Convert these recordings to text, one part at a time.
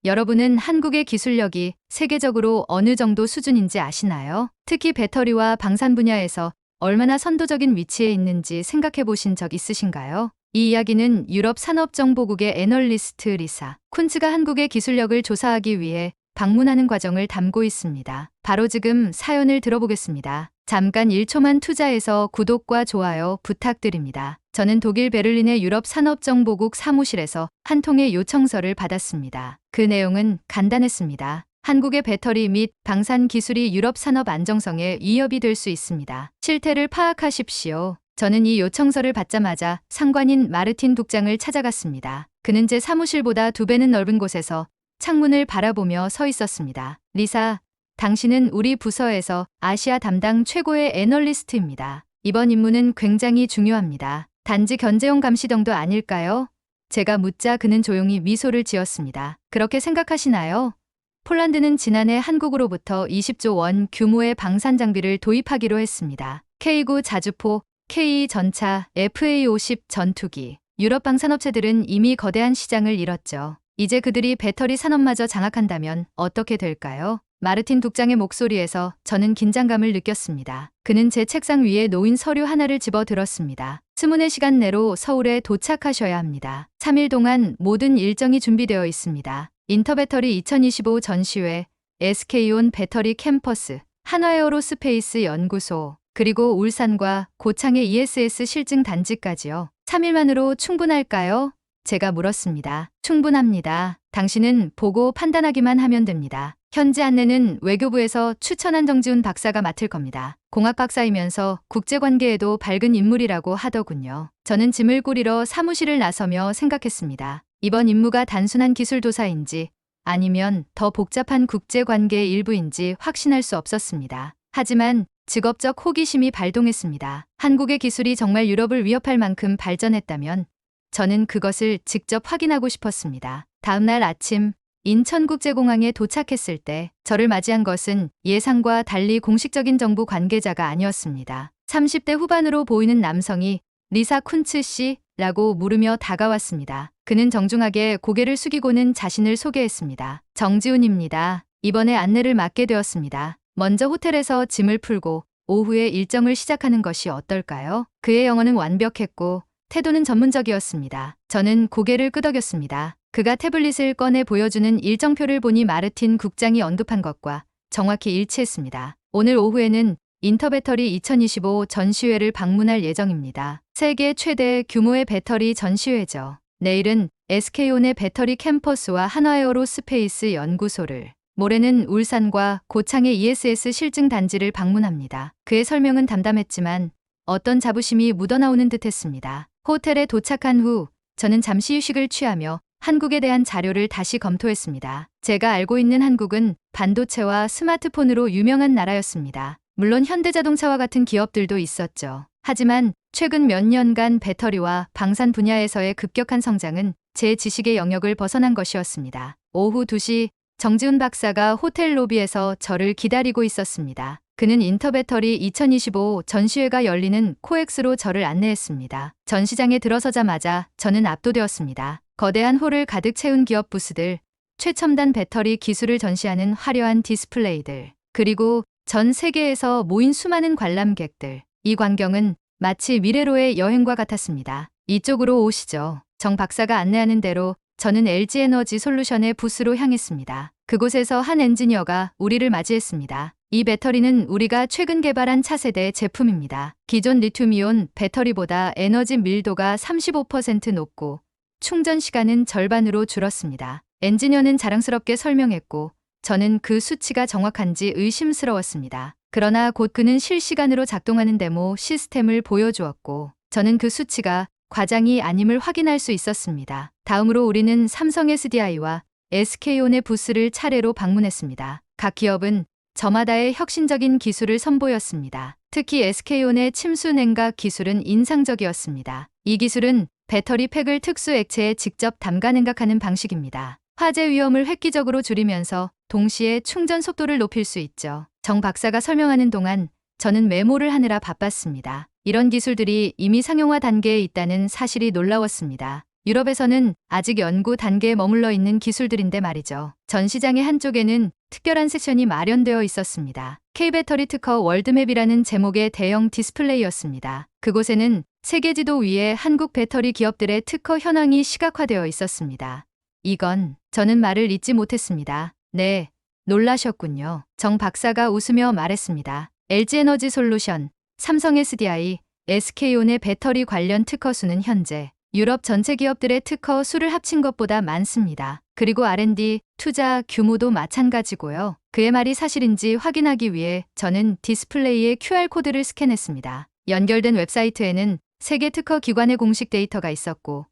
여러분은 한국의 기술력이 세계적으로 어느 정도 수준인지 아시나요? 특히 배터리와 방산 분야에서 얼마나 선도적인 위치에 있는지 생각해 보신 적 있으신가요? 이 이야기는 유럽 산업정보국의 애널리스트 리사 쿤츠가 한국의 기술력을 조사하기 위해 방문하는 과정을 담고 있습니다. 바로 지금 사연을 들어보겠습니다. 잠깐 1초만 투자해서 구독과 좋아요 부탁드립니다. 저는 독일 베를린의 유럽 산업정보국 사무실에서 한 통의 요청서를 받았습니다. 그 내용은 간단했습니다. 한국의 배터리 및 방산 기술이 유럽 산업 안정성에 위협이 될 수 있습니다. 실태를 파악하십시오. 저는 이 요청서를 받자마자 상관인 마르틴 국장을 찾아갔습니다. 그는 제 사무실보다 2배는 넓은 곳에서 창문을 바라보며 서 있었습니다. 리사, 당신은 우리 부서에서 아시아 담당 최고의 애널리스트입니다. 이번 임무는 굉장히 중요합니다. 단지 견제용 감시 정도 아닐까요? 제가 묻자 그는 조용히 미소를 지었습니다. 그렇게 생각하시나요? 폴란드는 지난해 한국으로부터 20조 원 규모의 방산 장비를 도입하기로 했습니다. K9 자주포, K 전차, FA50 전투기. 유럽 방산업체들은 이미 거대한 시장을 잃었죠. 이제 그들이 배터리 산업마저 장악한다면 어떻게 될까요? 마르틴 국장의 목소리에서 저는 긴장감을 느꼈습니다. 그는 제 책상 위에 놓인 서류 하나를 집어 들었습니다. 24시간 내로 서울에 도착하셔야 합니다. 3일 동안 모든 일정이 준비되어 있습니다. 인터배터리 2025 전시회, SK온 배터리 캠퍼스, 한화에어로스페이스 연구소, 그리고 울산과 고창의 ESS 실증 단지까지요. 3일만으로 충분할까요? 제가 물었습니다. 충분합니다. 당신은 보고 판단하기만 하면 됩니다. 현지 안내는 외교부에서 추천한 정지훈 박사가 맡을 겁니다. 공학 박사이면서 국제관계에도 밝은 인물이라고 하더군요. 저는 짐을 꾸리러 사무실을 나서며 생각했습니다. 이번 임무가 단순한 기술 도사인지 아니면 더 복잡한 국제관계의 일부인지 확신할 수 없었습니다. 하지만 직업적 호기심이 발동했습니다. 한국의 기술이 정말 유럽을 위협할 만큼 발전했다면 저는 그것을 직접 확인하고 싶었습니다. 다음 날 아침 인천국제공항에 도착했을 때 저를 맞이한 것은 예상과 달리 공식적인 정부 관계자가 아니었습니다. 30대 후반으로 보이는 남성이 리사 쿤츠 씨라고 물으며 다가왔습니다. 그는 정중하게 고개를 숙이고는 자신을 소개했습니다. 정지훈입니다. 이번에 안내를 맡게 되었습니다. 먼저 호텔에서 짐을 풀고 오후에 일정을 시작하는 것이 어떨까요? 그의 영어는 완벽했고 태도는 전문적이었습니다. 저는 고개를 끄덕였습니다. 그가 태블릿을 꺼내 보여주는 일정표를 보니 마르틴 국장이 언급한 것과 정확히 일치했습니다. 오늘 오후에는 인터배터리 2025 전시회를 방문할 예정입니다. 세계 최대 규모의 배터리 전시회죠. 내일은 SK온의 배터리 캠퍼스와 한화에어로스페이스 연구소를, 모레는 울산과 고창의 ESS 실증 단지를 방문합니다. 그의 설명은 담담했지만 어떤 자부심이 묻어나오는 듯했습니다. 호텔에 도착한 후 저는 잠시 휴식을 취하며 한국에 대한 자료를 다시 검토했습니다. 제가 알고 있는 한국은 반도체와 스마트폰으로 유명한 나라였습니다. 물론 현대자동차와 같은 기업들도 있었죠. 하지만 최근 몇 년간 배터리와 방산 분야에서의 급격한 성장은 제 지식의 영역을 벗어난 것이었습니다. 오후 2시 정지훈 박사가 호텔 로비에서 저를 기다리고 있었습니다. 그는 인터배터리 2025 전시회가 열리는 코엑스로 저를 안내했습니다. 전시장에 들어서자마자 저는 압도되었습니다. 거대한 홀을 가득 채운 기업 부스들, 최첨단 배터리 기술을 전시하는 화려한 디스플레이들, 그리고 전 세계에서 모인 수많은 관람객들. 이 광경은 마치 미래로의 여행과 같았습니다. 이쪽으로 오시죠. 정 박사가 안내하는 대로 저는 LG에너지 솔루션의 부스로 향했습니다. 그곳에서 한 엔지니어가 우리를 맞이했습니다. 이 배터리는 우리가 최근 개발한 차세대 제품입니다. 기존 리튬이온 배터리보다 에너지 밀도가 35% 높고 충전 시간은 절반으로 줄었습니다. 엔지니어는 자랑스럽게 설명했고 저는 그 수치가 정확한지 의심스러웠습니다. 그러나 곧 그는 실시간으로 작동하는 데모 시스템을 보여주었고 저는 그 수치가 과장이 아님을 확인할 수 있었습니다. 다음으로 우리는 삼성 SDI와 SK온의 부스를 차례로 방문했습니다. 각 기업은 저마다의 혁신적인 기술을 선보였습니다. 특히 SK온의 침수 냉각 기술은 인상적이었습니다. 이 기술은 배터리 팩을 특수 액체에 직접 담가 냉각하는 방식입니다. 화재 위험을 획기적으로 줄이면서 동시에 충전 속도를 높일 수 있죠. 정 박사가 설명하는 동안 저는 메모를 하느라 바빴습니다. 이런 기술들이 이미 상용화 단계에 있다는 사실이 놀라웠습니다. 유럽에서는 아직 연구 단계에 머물러 있는 기술들인데 말이죠. 전 시장의 한쪽에는 특별한 섹션이 마련되어 있었습니다. K배터리 특허 월드맵이라는 제목의 대형 디스플레이였습니다. 그곳에는 세계 지도 위에 한국 배터리 기업들의 특허 현황이 시각화되어 있었습니다. 이건 저는 말을 잇지 못했습니다. 네, 놀라셨군요. 정 박사가 웃으며 말했습니다. LG에너지솔루션, 삼성 SDI, SK온의 배터리 관련 특허 수는 현재 유럽 전체 기업들의 특허 수를 합친 것보다 많습니다. 그리고 R&D 투자 규모도 마찬가지고요. 그의 말이 사실인지 확인하기 위해 저는 디스플레이의 QR코드를 스캔했습니다. 연결된 웹사이트에는 세계 특허 기관의 공식 데이터가 있었고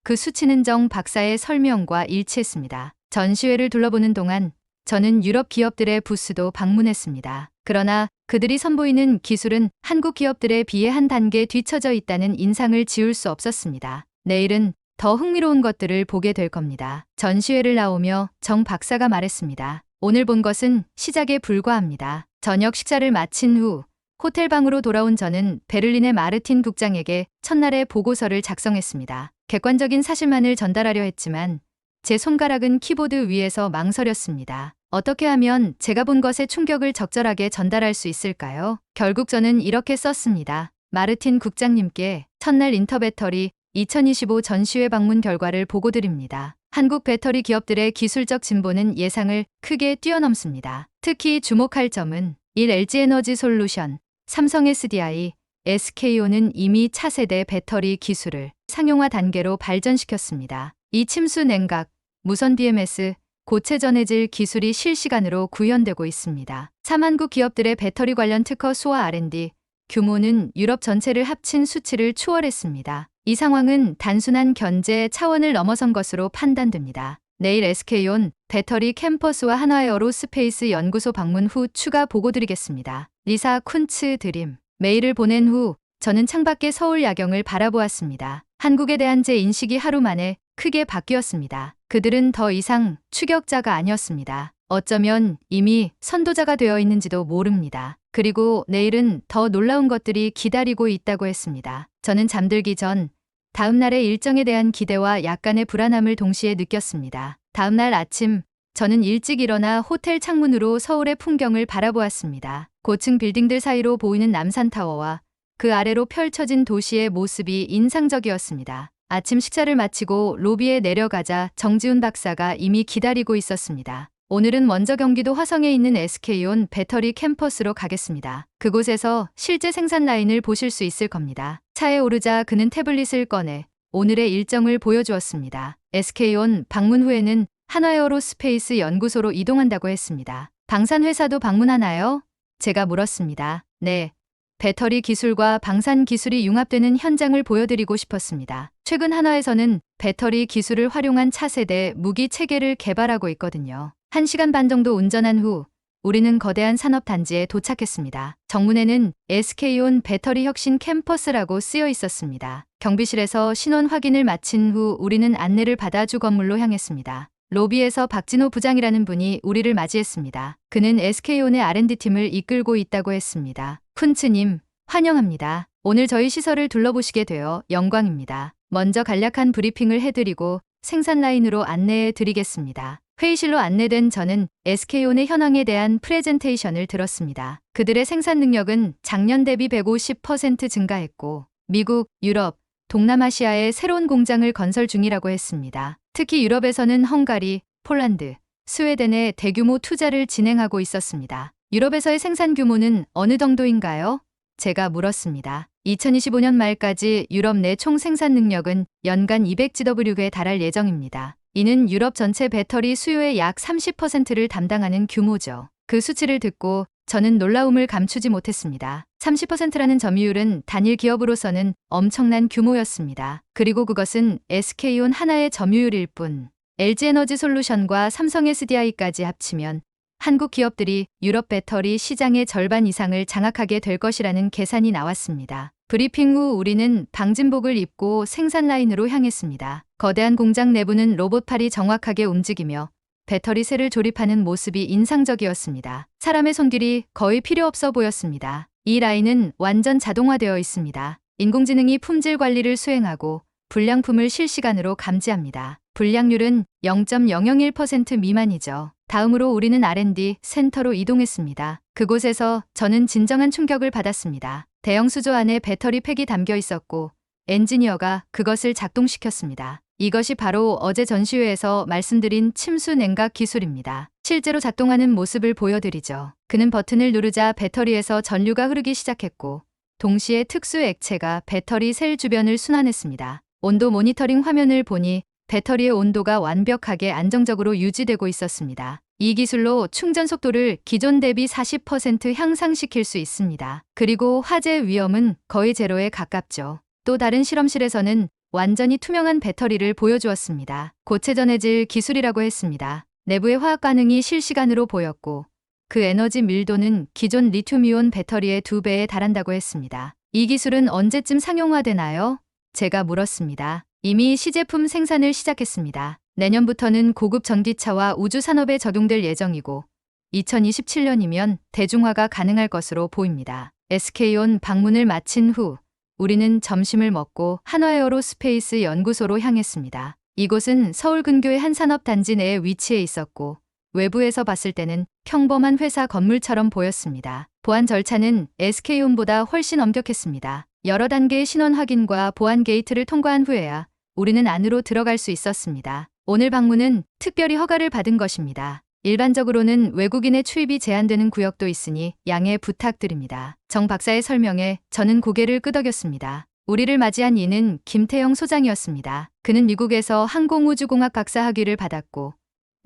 그 수치는 정 박사의 설명과 일치했습니다. 전시회를 둘러보는 동안 저는 유럽 기업들의 부스도 방문했습니다. 그러나 그들이 선보이는 기술은 한국 기업들에 비해 한 단계 뒤처져 있다는 인상을 지울 수 없었습니다. 내일은 더 흥미로운 것들을 보게 될 겁니다. 전시회를 나오며 정 박사가 말했습니다. 오늘 본 것은 시작에 불과합니다. 저녁 식사를 마친 후 호텔 방으로 돌아온 저는 베를린의 마르틴 국장에게 첫날의 보고서를 작성했습니다. 객관적인 사실만을 전달하려 했지만 제 손가락은 키보드 위에서 망설였습니다. 어떻게 하면 제가 본 것의 충격을 적절하게 전달할 수 있을까요? 결국 저는 이렇게 썼습니다. 마르틴 국장님께 첫날 인터배터리 2025 전시회 방문 결과를 보고드립니다. 한국 배터리 기업들의 기술적 진보는 예상을 크게 뛰어넘습니다. 특히 주목할 점은 1. LG에너지솔루션, 삼성 SDI, SK온은 이미 차세대 배터리 기술을 상용화 단계로 발전시켰습니다. 2. 침수 냉각, 무선 BMS, 고체 전해질 기술이 실시간으로 구현되고 있습니다. 3. 한국 기업들의 배터리 관련 특허 수와 R&D 규모는 유럽 전체를 합친 수치를 추월했습니다. 이 상황은 단순한 견제 차원을 넘어선 것으로 판단됩니다. 내일 SK온 배터리 캠퍼스와 한화에어로스페이스 연구소 방문 후 추가 보고드리겠습니다. 리사 쿤츠 드림. 메일을 보낸 후 저는 창밖의 서울 야경을 바라보았습니다. 한국에 대한 제 인식이 하루 만에 크게 바뀌었습니다. 그들은 더 이상 추격자가 아니었습니다. 어쩌면 이미 선도자가 되어 있는지도 모릅니다. 그리고 내일은 더 놀라운 것들이 기다리고 있다고 했습니다. 저는 잠들기 전 다음 날의 일정에 대한 기대와 약간의 불안함을 동시에 느꼈습니다. 다음 날 아침 저는 일찍 일어나 호텔 창문으로 서울의 풍경을 바라보았습니다. 고층 빌딩들 사이로 보이는 남산타워와 그 아래로 펼쳐진 도시의 모습이 인상적이었습니다. 아침 식사를 마치고 로비에 내려가자 정지훈 박사가 이미 기다리고 있었습니다. 오늘은 먼저 경기도 화성에 있는 SK온 배터리 캠퍼스로 가겠습니다. 그곳에서 실제 생산 라인을 보실 수 있을 겁니다. 차에 오르자 그는 태블릿을 꺼내 오늘의 일정을 보여주었습니다. SK온 방문 후에는 한화에어로스페이스 연구소로 이동한다고 했습니다. 방산회사도 방문하나요? 제가 물었습니다. 네. 배터리 기술과 방산 기술이 융합되는 현장을 보여드리고 싶었습니다. 최근 한화에서는 배터리 기술을 활용한 차세대 무기 체계를 개발하고 있거든요. 1시간 반 정도 운전한 후 우리는 거대한 산업단지에 도착했습니다. 정문에는 SK온 배터리 혁신 캠퍼스라고 쓰여 있었습니다. 경비실에서 신원 확인을 마친 후 우리는 안내를 받아 주 건물로 향했습니다. 로비에서 박진호 부장이라는 분이 우리를 맞이했습니다. 그는 SK온의 R&D팀을 이끌고 있다고 했습니다. 쿤츠님, 환영합니다. 오늘 저희 시설을 둘러보시게 되어 영광입니다. 먼저 간략한 브리핑을 해드리고 생산 라인으로 안내해 드리겠습니다. 회의실로 안내된 저는 SK온의 현황에 대한 프레젠테이션을 들었습니다. 그들의 생산 능력은 작년 대비 150% 증가했고 미국, 유럽, 동남아시아에 새로운 공장을 건설 중이라고 했습니다. 특히 유럽에서는 헝가리, 폴란드, 스웨덴에 대규모 투자를 진행하고 있었습니다. 유럽에서의 생산 규모는 어느 정도인가요? 제가 물었습니다. 2025년 말까지 유럽 내 총 생산 능력은 연간 200GW에 달할 예정입니다. 이는 유럽 전체 배터리 수요의 약 30%를 담당하는 규모죠. 그 수치를 듣고 저는 놀라움을 감추지 못했습니다. 30%라는 점유율은 단일 기업으로서는 엄청난 규모였습니다. 그리고 그것은 SK온 하나의 점유율일 뿐. LG에너지솔루션과 삼성 SDI까지 합치면 한국 기업들이 유럽 배터리 시장의 절반 이상을 장악하게 될 것이라는 계산이 나왔습니다. 브리핑 후 우리는 방진복을 입고 생산 라인으로 향했습니다. 거대한 공장 내부는 로봇팔이 정확하게 움직이며 배터리 셀을 조립하는 모습이 인상적이었습니다. 사람의 손길이 거의 필요 없어 보였습니다. 이 라인은 완전 자동화되어 있습니다. 인공지능이 품질 관리를 수행하고 불량품을 실시간으로 감지합니다. 불량률은 0.001% 미만이죠. 다음으로 우리는 R&D 센터로 이동했습니다. 그곳에서 저는 진정한 충격을 받았습니다. 대형 수조 안에 배터리 팩이 담겨 있었고 엔지니어가 그것을 작동시켰습니다. 이것이 바로 어제 전시회에서 말씀드린 침수 냉각 기술입니다. 실제로 작동하는 모습을 보여드리죠. 그는 버튼을 누르자 배터리에서 전류가 흐르기 시작했고 동시에 특수 액체가 배터리 셀 주변을 순환했습니다. 온도 모니터링 화면을 보니 배터리의 온도가 완벽하게 안정적으로 유지되고 있었습니다. 이 기술로 충전 속도를 기존 대비 40% 향상시킬 수 있습니다. 그리고 화재 위험은 거의 제로에 가깝죠. 또 다른 실험실에서는 완전히 투명한 배터리를 보여주었습니다. 고체 전해질 기술이라고 했습니다. 내부의 화학 반응이 실시간으로 보였고 그 에너지 밀도는 기존 리튬이온 배터리의 2배에 달한다고 했습니다. 이 기술은 언제쯤 상용화되나요? 제가 물었습니다. 이미 시제품 생산을 시작했습니다. 내년부터는 고급 전기차와 우주 산업에 적용될 예정이고 2027년이면 대중화가 가능할 것으로 보입니다. SK온 방문을 마친 후 우리는 점심을 먹고 한화에어로스페이스 연구소로 향했습니다. 이곳은 서울 근교의 한 산업단지 내에 위치해 있었고 외부에서 봤을 때는 평범한 회사 건물처럼 보였습니다. 보안 절차는 SK온보다 훨씬 엄격했습니다. 여러 단계의 신원 확인과 보안 게이트를 통과한 후에야 우리는 안으로 들어갈 수 있었습니다. 오늘 방문은 특별히 허가를 받은 것입니다. 일반적으로는 외국인의 출입이 제한되는 구역도 있으니 양해 부탁드립니다. 정 박사의 설명에 저는 고개를 끄덕였습니다. 우리를 맞이한 이는 김태영 소장이었습니다. 그는 미국에서 항공우주공학 박사 학위를 받았고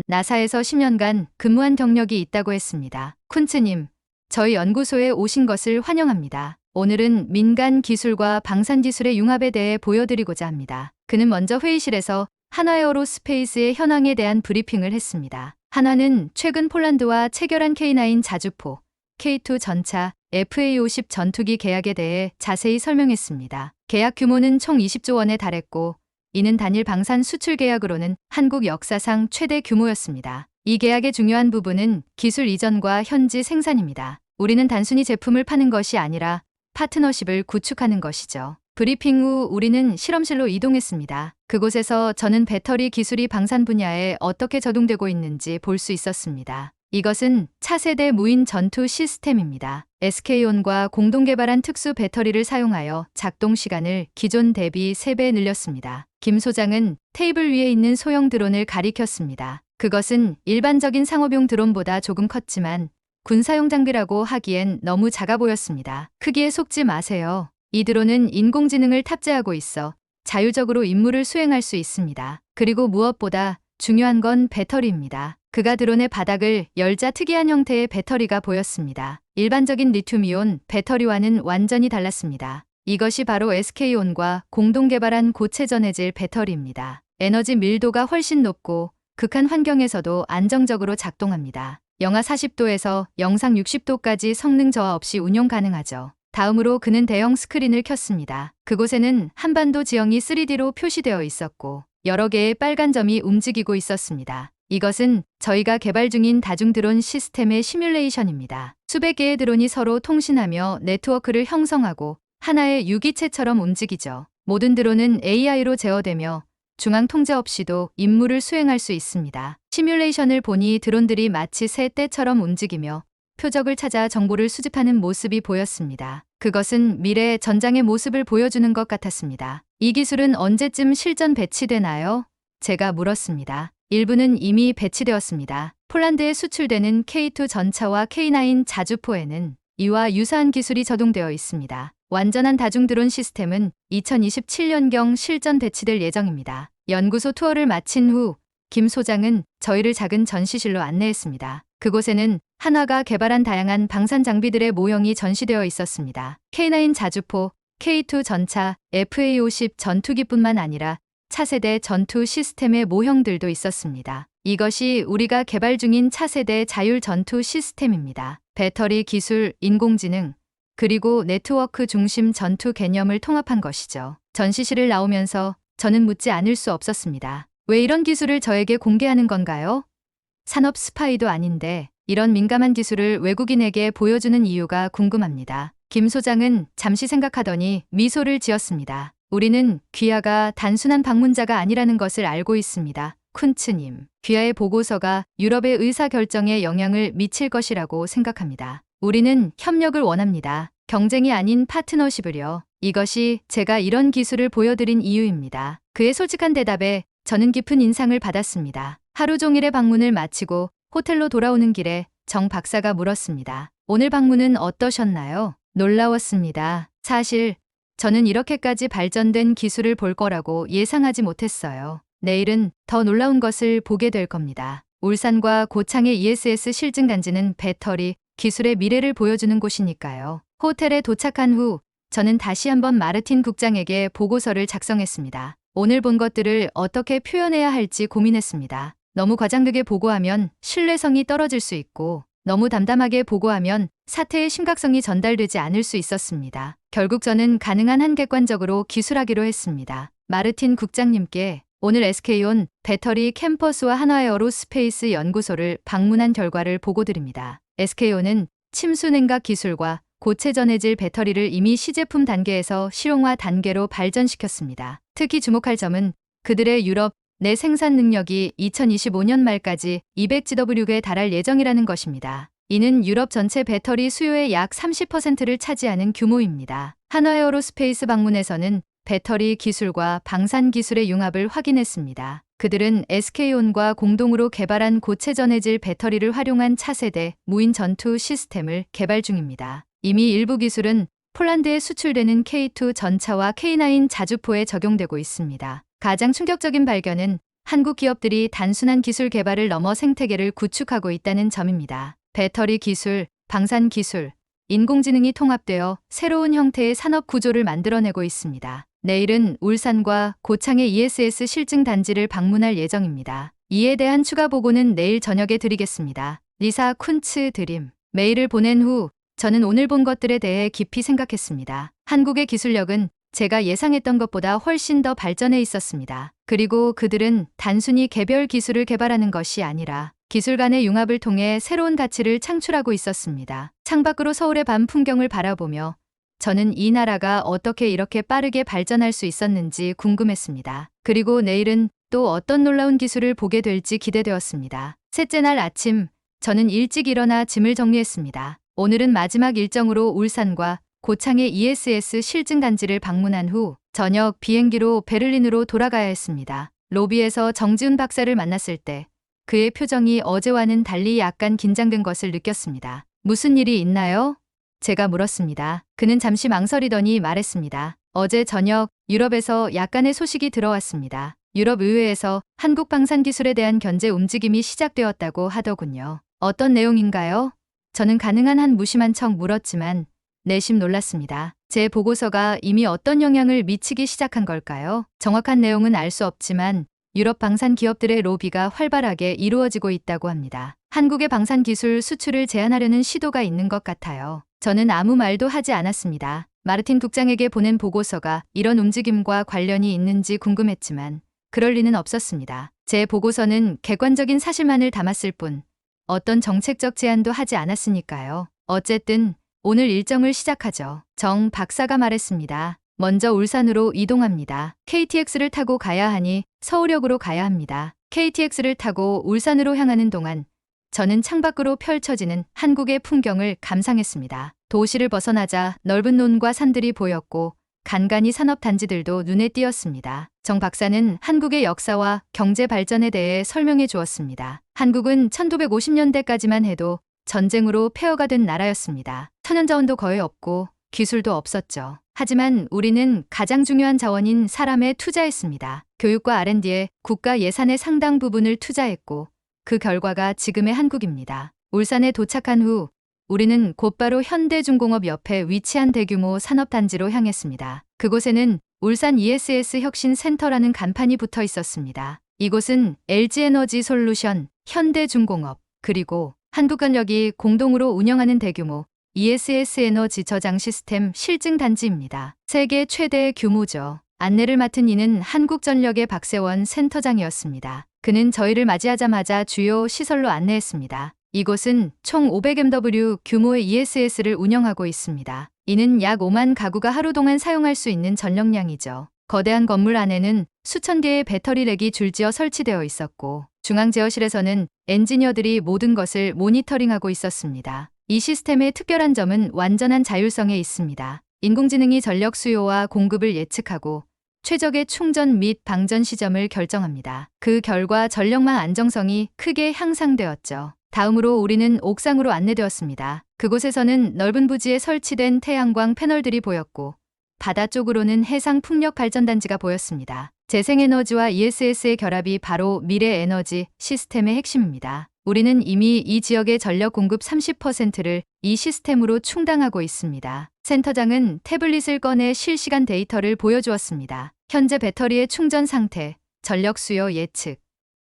나사에서 10년간 근무한 경력이 있다고 했습니다. 쿤츠님, 저희 연구소에 오신 것을 환영합니다. 오늘은 민간 기술과 방산 기술의 융합에 대해 보여드리고자 합니다. 그는 먼저 회의실에서 한화에어로스페이스의 현황에 대한 브리핑을 했습니다. 한화는 최근 폴란드와 체결한 K9 자주포, K2 전차, FA-50 전투기 계약에 대해 자세히 설명했습니다. 계약 규모는 총 20조 원에 달했고 이는 단일 방산 수출 계약으로는 한국 역사상 최대 규모였습니다. 이 계약의 중요한 부분은 기술 이전과 현지 생산입니다. 우리는 단순히 제품을 파는 것이 아니라 파트너십을 구축하는 것이죠. 브리핑 후 우리는 실험실로 이동했습니다. 그곳에서 저는 배터리 기술이 방산 분야에 어떻게 적용되고 있는지 볼 수 있었습니다. 이것은 차세대 무인 전투 시스템입니다. SK온과 공동 개발한 특수 배터리를 사용하여 작동 시간을 기존 대비 3배 늘렸습니다. 김 소장은 테이블 위에 있는 소형 드론을 가리켰습니다. 그것은 일반적인 상업용 드론보다 조금 컸지만 군사용 장비라고 하기엔 너무 작아 보였습니다. 크기에 속지 마세요. 이 드론은 인공지능을 탑재하고 있어 자율적으로 임무를 수행할 수 있습니다. 그리고 무엇보다 중요한 건 배터리입니다. 그가 드론의 바닥을 열자 특이한 형태의 배터리가 보였습니다. 일반적인 리튬이온 배터리와는 완전히 달랐습니다. 이것이 바로 SK온과 공동 개발한 고체 전해질 배터리입니다. 에너지 밀도가 훨씬 높고 극한 환경에서도 안정적으로 작동합니다. 영하 40도에서 영상 60도까지 성능 저하 없이 운용 가능하죠. 다음으로 그는 대형 스크린을 켰습니다. 그곳에는 한반도 지형이 3D로 표시되어 있었고 여러 개의 빨간 점이 움직이고 있었습니다. 이것은 저희가 개발 중인 다중 드론 시스템의 시뮬레이션입니다. 수백 개의 드론이 서로 통신하며 네트워크를 형성하고 하나의 유기체처럼 움직이죠. 모든 드론은 AI로 제어되며 중앙 통제 없이도 임무를 수행할 수 있습니다. 시뮬레이션을 보니 드론들이 마치 새 떼처럼 움직이며 표적을 찾아 정보를 수집하는 모습이 보였습니다. 그것은 미래 전장의 모습을 보여주는 것 같았습니다. 이 기술은 언제쯤 실전 배치되나요? 제가 물었습니다. 일부는 이미 배치되었습니다. 폴란드에 수출되는 K2 전차와 K9 자주포에는 이와 유사한 기술이 적용되어 있습니다. 완전한 다중 드론 시스템은 2027년경 실전 배치될 예정입니다. 연구소 투어를 마친 후 김 소장은 저희를 작은 전시실로 안내했습니다. 그곳에는 한화가 개발한 다양한 방산 장비들의 모형이 전시되어 있었습니다. K9 자주포, K2 전차, FA-50 전투기뿐만 아니라 차세대 전투 시스템의 모형들도 있었습니다. 이것이 우리가 개발 중인 차세대 자율 전투 시스템입니다. 배터리 기술, 인공지능, 그리고 네트워크 중심 전투 개념을 통합한 것이죠. 전시실을 나오면서 저는 묻지 않을 수 없었습니다. 왜 이런 기술을 저에게 공개하는 건가요? 산업 스파이도 아닌데 이런 민감한 기술을 외국인에게 보여주는 이유가 궁금합니다. 김 소장은 잠시 생각하더니 미소를 지었습니다. 우리는 귀하가 단순한 방문자가 아니라는 것을 알고 있습니다. 쿤츠님, 귀하의 보고서가 유럽의 의사결정에 영향을 미칠 것이라고 생각합니다. 우리는 협력을 원합니다. 경쟁이 아닌 파트너십을요. 이것이 제가 이런 기술을 보여드린 이유입니다. 그의 솔직한 대답에 저는 깊은 인상을 받았습니다. 하루 종일의 방문을 마치고 호텔로 돌아오는 길에 정 박사가 물었습니다. 오늘 방문은 어떠셨나요? 놀라웠습니다. 사실 저는 이렇게까지 발전된 기술을 볼 거라고 예상하지 못했어요. 내일은 더 놀라운 것을 보게 될 겁니다. 울산과 고창의 ESS 실증 단지는 배터리 기술의 미래를 보여주는 곳이니까요. 호텔에 도착한 후 저는 다시 한번 마르틴 국장에게 보고서를 작성했습니다. 오늘 본 것들을 어떻게 표현해야 할지 고민했습니다. 너무 과장되게 보고하면 신뢰성이 떨어질 수 있고 너무 담담하게 보고하면 사태의 심각성이 전달되지 않을 수 있었습니다. 결국 저는 가능한 한 객관적으로 기술하기로 했습니다. 마르틴 국장님께 오늘 SK온 배터리 캠퍼스와 한화에어로스페이스 연구소를 방문한 결과를 보고드립니다. SK온은 침수 냉각 기술과 고체 전해질 배터리를 이미 시제품 단계에서 실용화 단계로 발전시켰습니다. 특히 주목할 점은 그들의 유럽 내 생산 능력이 2025년 말까지 200GW에 달할 예정이라는 것입니다. 이는 유럽 전체 배터리 수요의 약 30%를 차지하는 규모입니다. 한화에어로스페이스 방문에서는 배터리 기술과 방산 기술의 융합을 확인했습니다. 그들은 SK온과 공동으로 개발한 고체 전해질 배터리를 활용한 차세대 무인 전투 시스템을 개발 중입니다. 이미 일부 기술은 폴란드에 수출되는 K2 전차와 K9 자주포에 적용되고 있습니다. 가장 충격적인 발견은 한국 기업들이 단순한 기술 개발을 넘어 생태계를 구축하고 있다는 점입니다. 배터리 기술, 방산 기술, 인공지능이 통합되어 새로운 형태의 산업 구조를 만들어내고 있습니다. 내일은 울산과 고창의 ESS 실증 단지를 방문할 예정입니다. 이에 대한 추가 보고는 내일 저녁에 드리겠습니다. 리사 쿤츠 드림. 메일을 보낸 후 저는 오늘 본 것들에 대해 깊이 생각했습니다. 한국의 기술력은 제가 예상했던 것보다 훨씬 더 발전해 있었습니다. 그리고 그들은 단순히 개별 기술을 개발하는 것이 아니라 기술 간의 융합을 통해 새로운 가치를 창출하고 있었습니다. 창밖으로 서울의 밤 풍경을 바라보며 저는 이 나라가 어떻게 이렇게 빠르게 발전할 수 있었는지 궁금했습니다. 그리고 내일은 또 어떤 놀라운 기술을 보게 될지 기대되었습니다. 셋째 날 아침, 저는 일찍 일어나 짐을 정리했습니다. 오늘은 마지막 일정으로 울산과 고창의 ESS 실증 단지를 방문한 후 저녁 비행기로 베를린으로 돌아가야 했습니다. 로비에서 정지훈 박사를 만났을 때 그의 표정이 어제와는 달리 약간 긴장된 것을 느꼈습니다. 무슨 일이 있나요? 제가 물었습니다. 그는 잠시 망설이더니 말했습니다. 어제 저녁 유럽에서 약간의 소식이 들어왔습니다. 유럽 의회에서 한국 방산 기술에 대한 견제 움직임이 시작되었다고 하더군요. 어떤 내용인가요? 저는 가능한 한 무심한 척 물었지만 내심 놀랐습니다. 제 보고서가 이미 어떤 영향을 미치기 시작한 걸까요? 정확한 내용은 알 수 없지만 유럽 방산 기업들의 로비가 활발하게 이루어지고 있다고 합니다. 한국의 방산 기술 수출을 제한하려는 시도가 있는 것 같아요. 저는 아무 말도 하지 않았습니다. 마르틴 국장에게 보낸 보고서가 이런 움직임과 관련이 있는지 궁금했지만 그럴 리는 없었습니다. 제 보고서는 객관적인 사실만을 담았을 뿐 어떤 정책적 제안도 하지 않았으니까요. 어쨌든 오늘 일정을 시작하죠. 정 박사가 말했습니다. 먼저 울산으로 이동합니다. KTX를 타고 가야 하니 서울역으로 가야 합니다. KTX를 타고 울산으로 향하는 동안 저는 창밖으로 펼쳐지는 한국의 풍경을 감상했습니다. 도시를 벗어나자 넓은 논과 산들이 보였고 간간히 산업단지들도 눈에 띄었습니다. 정 박사는 한국의 역사와 경제 발전에 대해 설명해 주었습니다. 한국은 1950년대까지만 해도 전쟁으로 폐허가 된 나라였습니다. 천연자원도 거의 없고 기술도 없었죠. 하지만 우리는 가장 중요한 자원인 사람에 투자했습니다. 교육과 R&D에 국가 예산의 상당 부분을 투자했고 그 결과가 지금의 한국입니다. 울산에 도착한 후 우리는 곧바로 현대중공업 옆에 위치한 대규모 산업단지로 향했습니다. 그곳에는 울산 ESS 혁신센터라는 간판이 붙어 있었습니다. 이곳은 LG에너지솔루션, 현대중공업, 그리고 한국전력이 공동으로 운영하는 대규모 ESS 에너지 저장 시스템 실증 단지입니다. 세계 최대의 규모죠. 안내를 맡은 이는 한국전력의 박세원 센터장이었습니다. 그는 저희를 맞이하자마자 주요 시설로 안내했습니다. 이곳은 총 500MW 규모의 ESS를 운영하고 있습니다. 이는 약 5만 가구가 하루 동안 사용할 수 있는 전력량이죠. 거대한 건물 안에는 수천 개의 배터리 렉이 줄지어 설치되어 있었고 중앙 제어실에서는 엔지니어들이 모든 것을 모니터링하고 있었습니다. 이 시스템의 특별한 점은 완전한 자율성에 있습니다. 인공지능이 전력 수요와 공급을 예측하고 최적의 충전 및 방전 시점을 결정합니다. 그 결과 전력망 안정성이 크게 향상되었죠. 다음으로 우리는 옥상으로 안내되었습니다. 그곳에서는 넓은 부지에 설치된 태양광 패널들이 보였고 바다 쪽으로는 해상 풍력 발전단지가 보였습니다. 재생에너지와 ESS의 결합이 바로 미래 에너지 시스템의 핵심입니다. 우리는 이미 이 지역의 전력 공급 30%를 이 시스템으로 충당하고 있습니다. 센터장은 태블릿을 꺼내 실시간 데이터를 보여주었습니다. 현재 배터리의 충전 상태, 전력 수요 예측,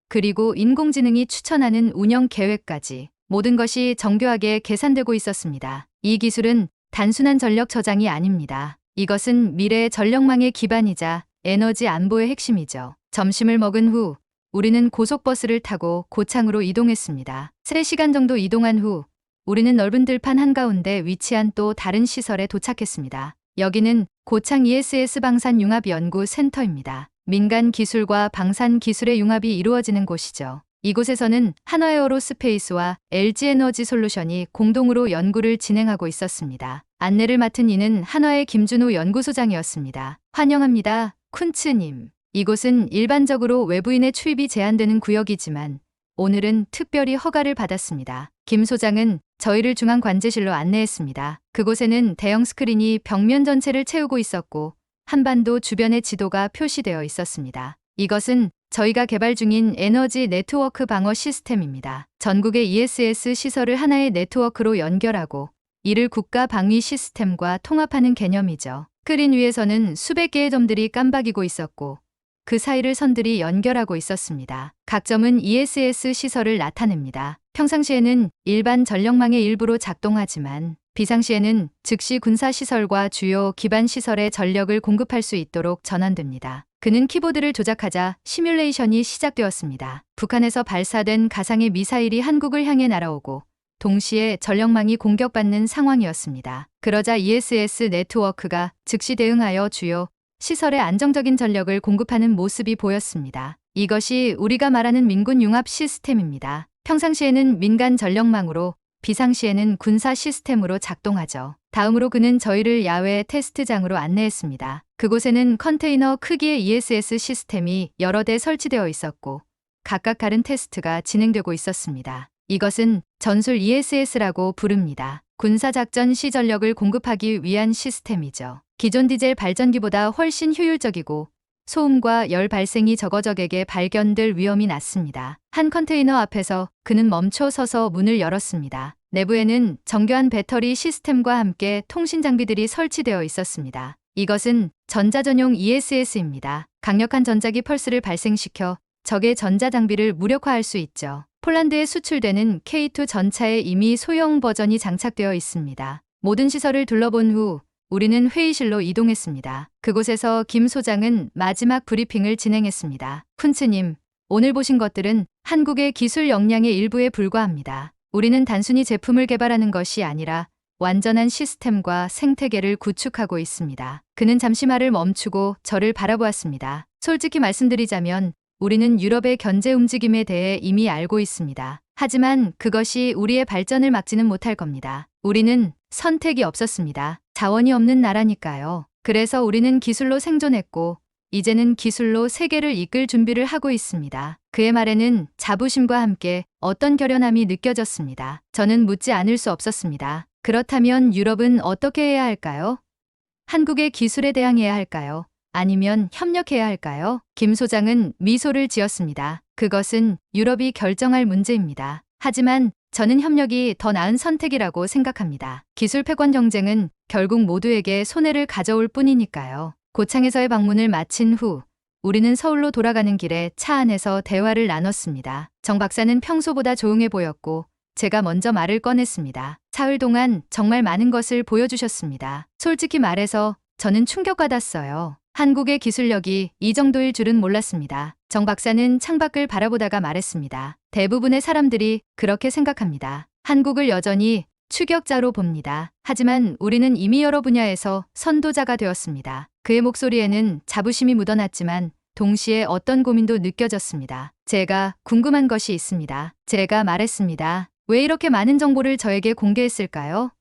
그리고 인공지능이 추천하는 운영 계획까지 모든 것이 정교하게 계산되고 있었습니다. 이 기술은 단순한 전력 저장이 아닙니다. 이것은 미래의 전력망의 기반이자 에너지 안보의 핵심이죠. 점심을 먹은 후 우리는 고속버스를 타고 고창으로 이동했습니다. 3시간 정도 이동한 후 우리는 넓은 들판 한가운데 위치한 또 다른 시설에 도착했습니다. 여기는 고창 ESS 방산융합연구센터입니다. 민간 기술과 방산 기술의 융합이 이루어지는 곳이죠. 이곳에서는 한화에어로스페이스와 LG에너지솔루션이 공동으로 연구를 진행하고 있었습니다. 안내를 맡은 이는 한화의 김준호 연구소장이었습니다. 환영합니다, 쿤츠님. 이곳은 일반적으로 외부인의 출입이 제한되는 구역이지만 오늘은 특별히 허가를 받았습니다. 김 소장은 저희를 중앙 관제실로 안내했습니다. 그곳에는 대형 스크린이 벽면 전체를 채우고 있었고 한반도 주변의 지도가 표시되어 있었습니다. 이것은 저희가 개발 중인 에너지 네트워크 방어 시스템입니다. 전국의 ESS 시설을 하나의 네트워크로 연결하고 이를 국가 방위 시스템과 통합하는 개념이죠. 스크린 위에서는 수백 개의 점들이 깜박이고 있었고 그 사이를 선들이 연결하고 있었습니다. 각 점은 ESS 시설을 나타냅니다. 평상시에는 일반 전력망의 일부로 작동하지만 비상시에는 즉시 군사시설과 주요 기반시설에 전력을 공급할 수 있도록 전환됩니다. 그는 키보드를 조작하자 시뮬레이션이 시작되었습니다. 북한에서 발사된 가상의 미사일이 한국을 향해 날아오고 동시에 전력망이 공격받는 상황이었습니다. 그러자 ESS 네트워크가 즉시 대응하여 주요 시설에 안정적인 전력을 공급하는 모습이 보였습니다. 이것이 우리가 말하는 민군 융합 시스템입니다. 평상시에는 민간 전력망으로 비상시에는 군사 시스템으로 작동하죠. 다음으로 그는 저희를 야외 테스트장으로 안내했습니다. 그곳에는 컨테이너 크기의 ESS 시스템이 여러 대 설치되어 있었고 각각 다른 테스트가 진행되고 있었습니다. 이것은 전술 ESS라고 부릅니다. 군사작전 시 전력을 공급하기 위한 시스템이죠. 기존 디젤 발전기보다 훨씬 효율적이고 소음과 열 발생이 적어적에게 발견될 위험이 낮습니다. 한 컨테이너 앞에서 그는 멈춰 서서 문을 열었습니다. 내부에는 정교한 배터리 시스템과 함께 통신 장비들이 설치되어 있었습니다. 이것은 전자전용 ESS입니다. 강력한 전자기 펄스를 발생시켜 적의 전자장비를 무력화할 수 있죠. 폴란드에 수출되는 K2 전차에 이미 소형 버전이 장착되어 있습니다. 모든 시설을 둘러본 후 우리는 회의실로 이동했습니다. 그곳에서 김 소장은 마지막 브리핑을 진행했습니다. 쿤츠님, 오늘 보신 것들은 한국의 기술 역량의 일부에 불과합니다. 우리는 단순히 제품을 개발하는 것이 아니라 완전한 시스템과 생태계를 구축하고 있습니다. 그는 잠시 말을 멈추고 저를 바라보았습니다. 솔직히 말씀드리자면 우리는 유럽의 견제 움직임에 대해 이미 알고 있습니다. 하지만 그것이 우리의 발전을 막지는 못할 겁니다. 우리는 선택이 없었습니다. 자원이 없는 나라니까요. 그래서 우리는 기술로 생존했고 이제는 기술로 세계를 이끌 준비를 하고 있습니다. 그의 말에는 자부심과 함께 어떤 결연함이 느껴졌습니다. 저는 묻지 않을 수 없었습니다. 그렇다면 유럽은 어떻게 해야 할까요? 한국의 기술에 대항해야 할까요? 아니면 협력해야 할까요? 김 소장은 미소를 지었습니다. 그것은 유럽이 결정할 문제입니다. 하지만 저는 협력이 더 나은 선택이라고 생각합니다. 기술 패권 경쟁은 결국 모두에게 손해를 가져올 뿐이니까요. 고창에서의 방문을 마친 후 우리는 서울로 돌아가는 길에 차 안에서 대화를 나눴습니다. 정 박사는 평소보다 조용해 보였고 제가 먼저 말을 꺼냈습니다. 사흘 동안 정말 많은 것을 보여주셨습니다. 솔직히 말해서 저는 충격받았어요. 한국의 기술력이 이 정도일 줄은 몰랐습니다. 정 박사는 창밖을 바라보다가 말했습니다. 대부분의 사람들이 그렇게 생각합니다. 한국을 여전히 추격자로 봅니다. 하지만 우리는 이미 여러 분야에서 선도자가 되었습니다. 그의 목소리에는 자부심이 묻어났지만 동시에 어떤 고민도 느껴졌습니다. 제가 궁금한 것이 있습니다. 제가 말했습니다. 왜 이렇게 많은 정보를 저에게 공개했을까요?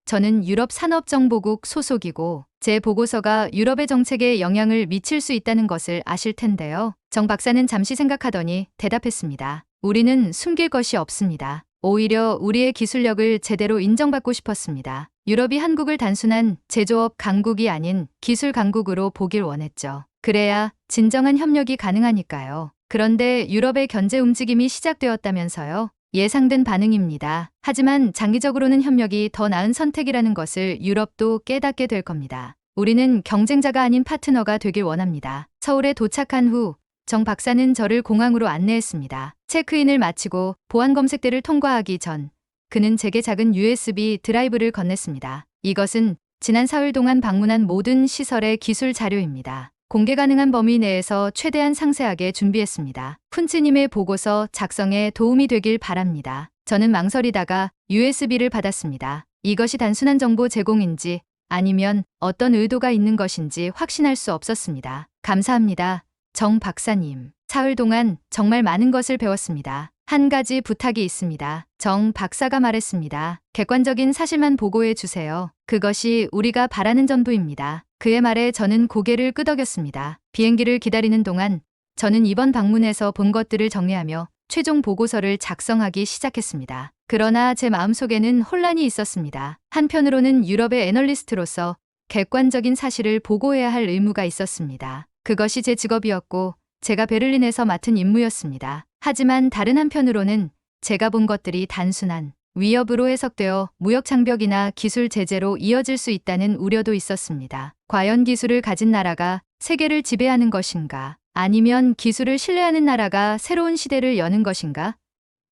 저는 유럽산업정보국 소속이고 제 보고서가 유럽의 정책에 영향을 미칠 수 있다는 것을 아실 텐데요. 정 박사는 잠시 생각하더니 대답했습니다. 우리는 숨길 것이 없습니다. 오히려 우리의 기술력을 제대로 인정받고 싶었습니다. 유럽이 한국을 단순한 제조업 강국이 아닌 기술 강국으로 보길 원했죠. 그래야 진정한 협력이 가능하니까요. 그런데 유럽의 견제 움직임이 시작되었다면서요. 예상된 반응입니다. 하지만 장기적으로는 협력이 더 나은 선택이라는 것을 유럽도 깨닫게 될 겁니다. 우리는 경쟁자가 아닌 파트너가 되길 원합니다. 서울에 도착한 후 정 박사는 저를 공항으로 안내했습니다. 체크인을 마치고 보안 검색대를 통과하기 전 그는 제게 작은 USB 드라이브를 건넸습니다. 이것은 지난 사흘 동안 방문한 모든 시설의 기술 자료입니다. 공개 가능한 범위 내에서 최대한 상세하게 준비했습니다. 푼츠님의 보고서 작성에 도움이 되길 바랍니다. 저는 망설이다가 USB를 받았습니다. 이것이 단순한 정보 제공인지 아니면 어떤 의도가 있는 것인지 확신할 수 없었습니다. 감사합니다. 정 박사님. 사흘 동안 정말 많은 것을 배웠습니다. 한 가지 부탁이 있습니다. 정 박사가 말했습니다. 객관적인 사실만 보고해 주세요. 그것이 우리가 바라는 전부입니다. 그의 말에 저는 고개를 끄덕였습니다. 비행기를 기다리는 동안 저는 이번 방문에서 본 것들을 정리하며 최종 보고서를 작성하기 시작했습니다. 그러나 제 마음속에는 혼란이 있었습니다. 한편으로는 유럽의 애널리스트로서 객관적인 사실을 보고해야 할 의무가 있었습니다. 그것이 제 직업이었고 제가 베를린에서 맡은 임무였습니다. 하지만 다른 한편으로는 제가 본 것들이 단순한 위협으로 해석되어 무역 장벽이나 기술 제재로 이어질 수 있다는 우려도 있었습니다. 과연 기술을 가진 나라가 세계를 지배하는 것인가? 아니면 기술을 신뢰하는 나라가 새로운 시대를 여는 것인가?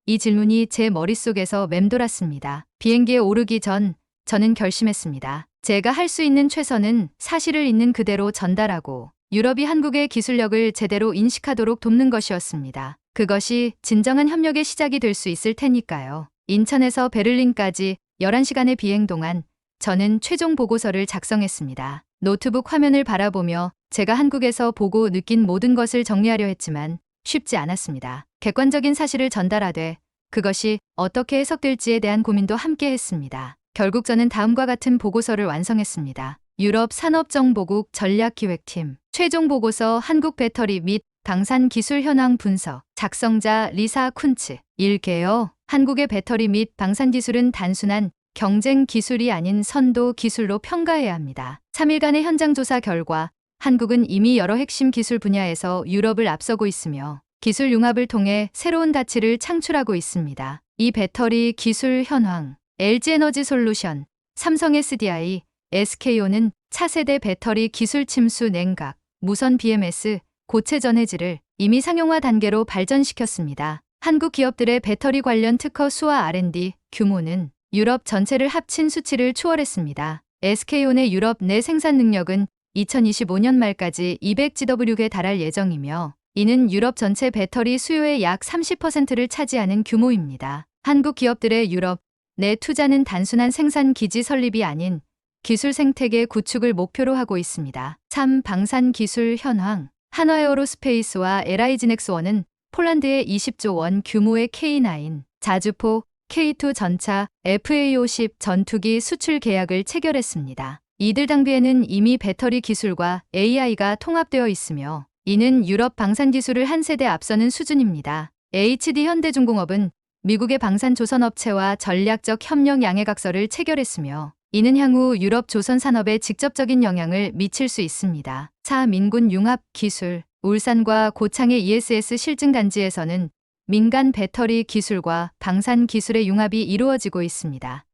이 질문이 제 머릿속에서 맴돌았습니다. 비행기에 오르기 전 저는 결심했습니다. 제가 할 수 있는 최선은 사실을 있는 그대로 전달하고 유럽이 한국의 기술력을 제대로 인식하도록 돕는 것이었습니다. 그것이 진정한 협력의 시작이 될 수 있을 테니까요. 인천에서 베를린까지 11시간의 비행 동안 저는 최종 보고서를 작성했습니다. 노트북 화면을 바라보며 제가 한국에서 보고 느낀 모든 것을 정리하려 했지만 쉽지 않았습니다. 객관적인 사실을 전달하되 그것이 어떻게 해석될지에 대한 고민도 함께 했습니다. 결국 저는 다음과 같은 보고서를 완성했습니다. 유럽 산업정보국 전략기획팀 최종 보고서 한국 배터리 및 방산 기술 현황 분석 작성자 리사 쿤츠 1개요. 한국의 배터리 및 방산 기술은 단순한 경쟁 기술이 아닌 선도 기술로 평가해야 합니다. 3일간의 현장 조사 결과 한국은 이미 여러 핵심 기술 분야에서 유럽을 앞서고 있으며 기술 융합을 통해 새로운 가치를 창출하고 있습니다. 이 배터리 기술 현황 LG에너지 솔루션, 삼성 SDI, SK온은 차세대 배터리 기술 침수 냉각, 무선 BMS, 고체 전해질을 이미 상용화 단계로 발전시켰습니다. 한국 기업들의 배터리 관련 특허 수와 R&D 규모는 유럽 전체를 합친 수치를 초월했습니다. SK온의 유럽 내 생산 능력은 2025년 말까지 200GW에 달할 예정이며 이는 유럽 전체 배터리 수요의 약 30%를 차지하는 규모입니다. 한국 기업들의 유럽 내 투자는 단순한 생산 기지 설립이 아닌 기술 생태계 구축을 목표로 하고 있습니다. 3. 방산 기술 현황 한화에어로스페이스와 LI지넥스원은 폴란드의 20조 원 규모의 K9, 자주포, K2 전차, FA50 전투기 수출 계약을 체결했습니다. 이들 당비에는 이미 배터리 기술과 AI가 통합되어 있으며 이는 유럽 방산 기술을 한 세대 앞서는 수준입니다. HD 현대중공업은 미국의 방산 조선업체와 전략적 협력 양해각서를 체결했으며 이는 향후 유럽 조선 산업에 직접적인 영향을 미칠 수 있습니다. 4. 민군 융합 기술 울산과 고창의 ESS 실증 단지에서는 민간 배터리 기술과 방산 기술의 융합이 이루어지고 있습니다.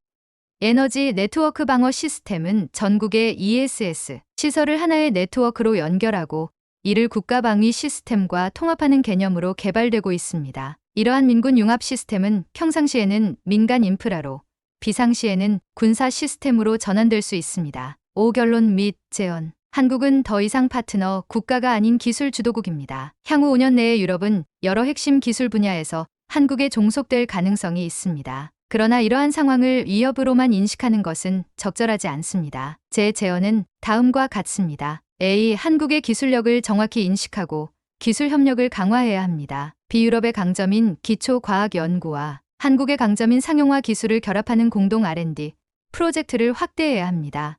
에너지 네트워크 방어 시스템은 전국의 ESS 시설을 하나의 네트워크로 연결하고 이를 국가 방위 시스템과 통합하는 개념으로 개발되고 있습니다. 이러한 민군 융합 시스템은 평상시에는 민간 인프라로 비상시에는 군사 시스템으로 전환될 수 있습니다. 5. 결론 및 제언 한국은 더 이상 파트너 국가가 아닌 기술 주도국입니다. 향후 5년 내에 유럽은 여러 핵심 기술 분야에서 한국에 종속될 가능성이 있습니다. 그러나 이러한 상황을 위협으로만 인식하는 것은 적절하지 않습니다. 제 제언은 다음과 같습니다. A. 한국의 기술력을 정확히 인식하고 기술 협력을 강화해야 합니다. B. 유럽의 강점인 기초 과학 연구와 한국의 강점인 상용화 기술을 결합하는 공동 R&D 프로젝트를 확대해야 합니다.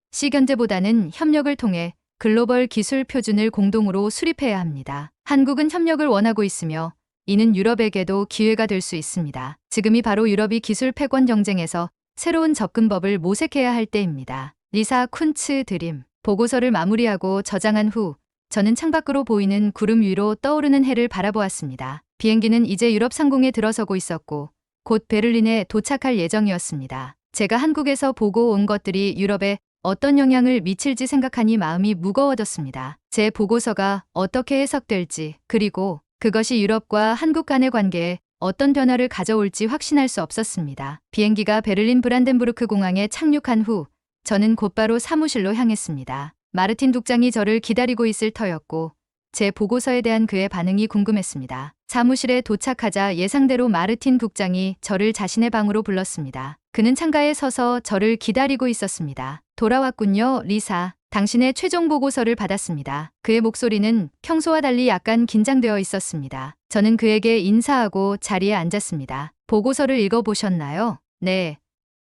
C. 견제보다는 협력을 통해 글로벌 기술 표준을 공동으로 수립해야 합니다. 한국은 협력을 원하고 있으며 이는 유럽에게도 기회가 될 수 있습니다. 지금이 바로 유럽이 기술 패권 경쟁에서 새로운 접근법을 모색해야 할 때입니다. 리사 쿤츠 드림 보고서를 마무리하고 저장한 후 저는 창밖으로 보이는 구름 위로 떠오르는 해를 바라보았습니다. 비행기는 이제 유럽 상공에 들어서고 있었고 곧 베를린에 도착할 예정이었습니다. 제가 한국에서 보고 온 것들이 유럽에 어떤 영향을 미칠지 생각하니 마음이 무거워졌습니다. 제 보고서가 어떻게 해석될지 그리고 그것이 유럽과 한국 간의 관계에 어떤 변화를 가져올지 확신할 수 없었습니다. 비행기가 베를린 브란덴부르크 공항에 착륙한 후 저는 곧바로 사무실로 향했습니다. 마르틴 국장이 저를 기다리고 있을 터였고 제 보고서에 대한 그의 반응이 궁금했습니다. 사무실에 도착하자 예상대로 마르틴 국장이 저를 자신의 방으로 불렀습니다. 그는 창가에 서서 저를 기다리고 있었습니다. 돌아왔군요, 리사. 당신의 최종 보고서를 받았습니다. 그의 목소리는 평소와 달리 약간 긴장되어 있었습니다. 저는 그에게 인사하고 자리에 앉았습니다. 보고서를 읽어보셨나요? 네.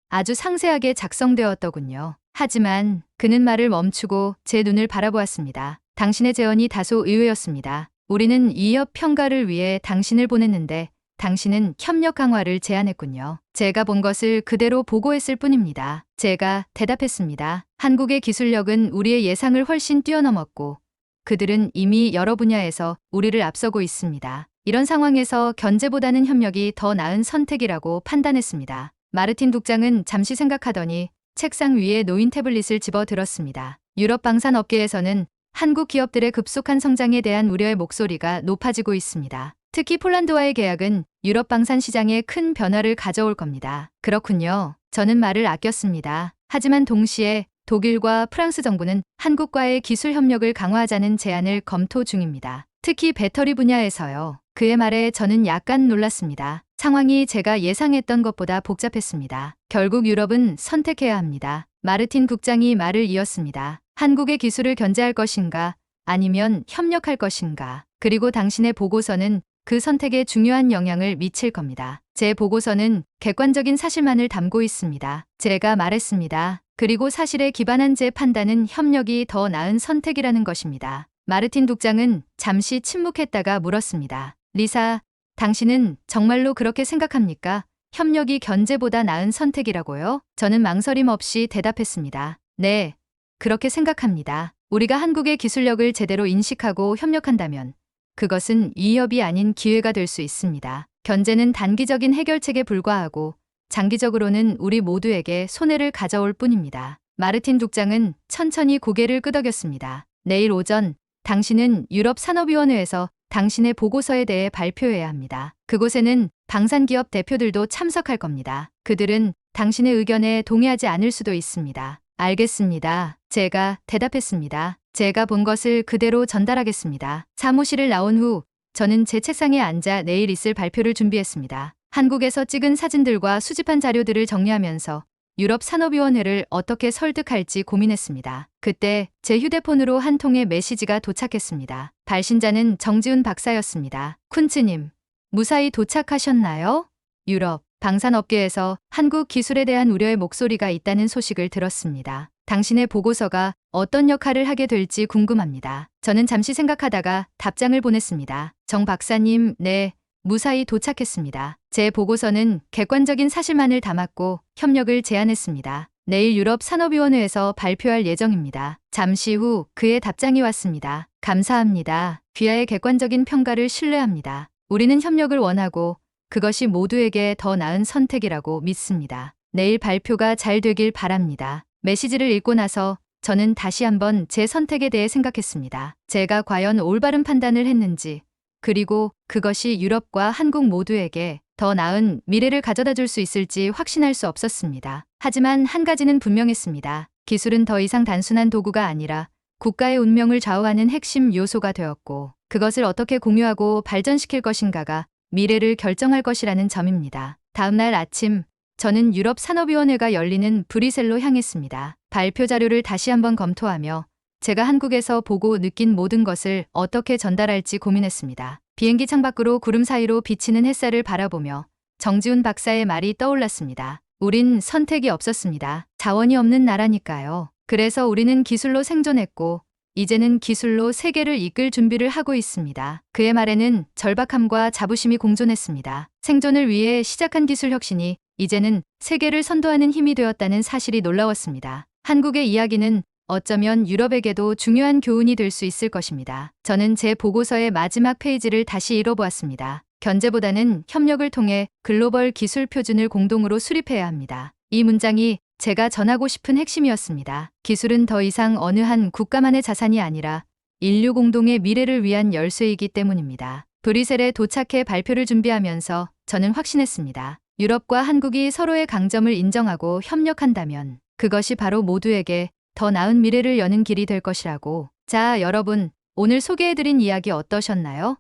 아주 상세하게 작성되었더군요. 하지만 그는 말을 멈추고 제 눈을 바라보았습니다. 당신의 제언이 다소 의외였습니다. 우리는 이협 평가를 위해 당신을 보냈는데 당신은 협력 강화를 제안했군요. 제가 본 것을 그대로 보고했을 뿐입니다. 제가 대답했습니다. 한국의 기술력은 우리의 예상을 훨씬 뛰어넘었고 그들은 이미 여러 분야에서 우리를 앞서고 있습니다. 이런 상황에서 견제보다는 협력이 더 나은 선택이라고 판단했습니다. 마르틴 국장은 잠시 생각하더니 책상 위에 놓인 태블릿을 집어 들었습니다. 유럽 방산 업계에서는 한국 기업들의 급속한 성장에 대한 우려의 목소리가 높아지고 있습니다. 특히 폴란드와의 계약은 유럽 방산 시장에 큰 변화를 가져올 겁니다. 그렇군요. 저는 말을 아꼈습니다. 하지만 동시에 독일과 프랑스 정부는 한국과의 기술 협력을 강화하자는 제안을 검토 중입니다. 특히 배터리 분야에서요. 그의 말에 저는 약간 놀랐습니다. 상황이 제가 예상했던 것보다 복잡했습니다. 결국 유럽은 선택해야 합니다. 마르틴 국장이 말을 이었습니다. 한국의 기술을 견제할 것인가 아니면 협력할 것인가. 그리고 당신의 보고서는 그 선택에 중요한 영향을 미칠 겁니다. 제 보고서는 객관적인 사실만을 담고 있습니다. 제가 말했습니다. 그리고 사실에 기반한 제 판단은 협력이 더 나은 선택이라는 것입니다. 마르틴 국장은 잠시 침묵했다가 물었습니다. 리사, 당신은 정말로 그렇게 생각합니까? 협력이 견제보다 나은 선택이라고요? 저는 망설임 없이 대답했습니다. 네, 그렇게 생각합니다. 우리가 한국의 기술력을 제대로 인식하고 협력한다면 그것은 위협이 아닌 기회가 될 수 있습니다. 견제는 단기적인 해결책에 불과하고 장기적으로는 우리 모두에게 손해를 가져올 뿐입니다. 마르틴 국장은 천천히 고개를 끄덕였습니다. 내일 오전 당신은 유럽 산업위원회에서 당신의 보고서에 대해 발표해야 합니다. 그곳에는 방산기업 대표들도 참석할 겁니다. 그들은 당신의 의견에 동의하지 않을 수도 있습니다. 알겠습니다. 제가 대답했습니다. 제가 본 것을 그대로 전달하겠습니다. 사무실을 나온 후 저는 제 책상에 앉아 내일 있을 발표를 준비했습니다. 한국에서 찍은 사진들과 수집한 자료들을 정리하면서 유럽 산업위원회를 어떻게 설득할지 고민했습니다. 그때 제 휴대폰으로 한 통의 메시지가 도착했습니다. 발신자는 정지훈 박사였습니다. 쿤츠님, 무사히 도착하셨나요? 유럽 방산업계에서 한국 기술에 대한 우려의 목소리가 있다는 소식을 들었습니다. 당신의 보고서가 어떤 역할을 하게 될지 궁금합니다. 저는 잠시 생각하다가 답장을 보냈습니다. 정 박사님, 네, 무사히 도착했습니다. 제 보고서는 객관적인 사실만을 담았고 협력을 제안했습니다. 내일 유럽 산업위원회에서 발표할 예정입니다. 잠시 후 그의 답장이 왔습니다. 감사합니다. 귀하의 객관적인 평가를 신뢰합니다. 우리는 협력을 원하고 그것이 모두에게 더 나은 선택이라고 믿습니다. 내일 발표가 잘 되길 바랍니다. 메시지를 읽고 나서 저는 다시 한번 제 선택에 대해 생각했습니다. 제가 과연 올바른 판단을 했는지, 그리고 그것이 유럽과 한국 모두에게 더 나은 미래를 가져다 줄 수 있을지 확신할 수 없었습니다. 하지만 한 가지는 분명했습니다. 기술은 더 이상 단순한 도구가 아니라 국가의 운명을 좌우하는 핵심 요소가 되었고, 그것을 어떻게 공유하고 발전시킬 것인가가 미래를 결정할 것이라는 점입니다. 다음 날 아침, 저는 유럽 산업위원회가 열리는 브뤼셀로 향했습니다. 발표 자료를 다시 한번 검토하며 제가 한국에서 보고 느낀 모든 것을 어떻게 전달할지 고민했습니다. 비행기 창밖으로 구름 사이로 비치는 햇살을 바라보며 정지훈 박사의 말이 떠올랐습니다. 우린 선택이 없었습니다. 자원이 없는 나라니까요. 그래서 우리는 기술로 생존했고 이제는 기술로 세계를 이끌 준비를 하고 있습니다. 그의 말에는 절박함과 자부심이 공존했습니다. 생존을 위해 시작한 기술 혁신이 이제는 세계를 선도하는 힘이 되었다는 사실이 놀라웠습니다. 한국의 이야기는 어쩌면 유럽에게도 중요한 교훈이 될 수 있을 것입니다. 저는 제 보고서의 마지막 페이지를 다시 읽어보았습니다. 견제보다는 협력을 통해 글로벌 기술 표준을 공동으로 수립해야 합니다. 이 문장이 제가 전하고 싶은 핵심이었습니다. 기술은 더 이상 어느 한 국가만의 자산이 아니라 인류 공동의 미래를 위한 열쇠이기 때문입니다. 브뤼셀에 도착해 발표를 준비하면서 저는 확신했습니다. 유럽과 한국이 서로의 강점을 인정하고 협력한다면 그것이 바로 모두에게 더 나은 미래를 여는 길이 될 것이라고. 자, 여러분, 오늘 소개해드린 이야기 어떠셨나요?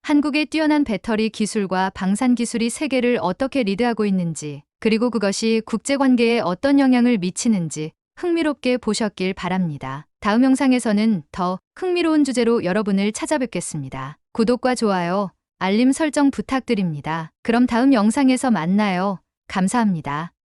한국의 뛰어난 배터리 기술과 방산 기술이 세계를 어떻게 리드하고 있는지, 그리고 그것이 국제관계에 어떤 영향을 미치는지 흥미롭게 보셨길 바랍니다. 다음 영상에서는 더 흥미로운 주제로 여러분을 찾아뵙겠습니다. 구독과 좋아요, 알림 설정 부탁드립니다. 그럼 다음 영상에서 만나요. 감사합니다.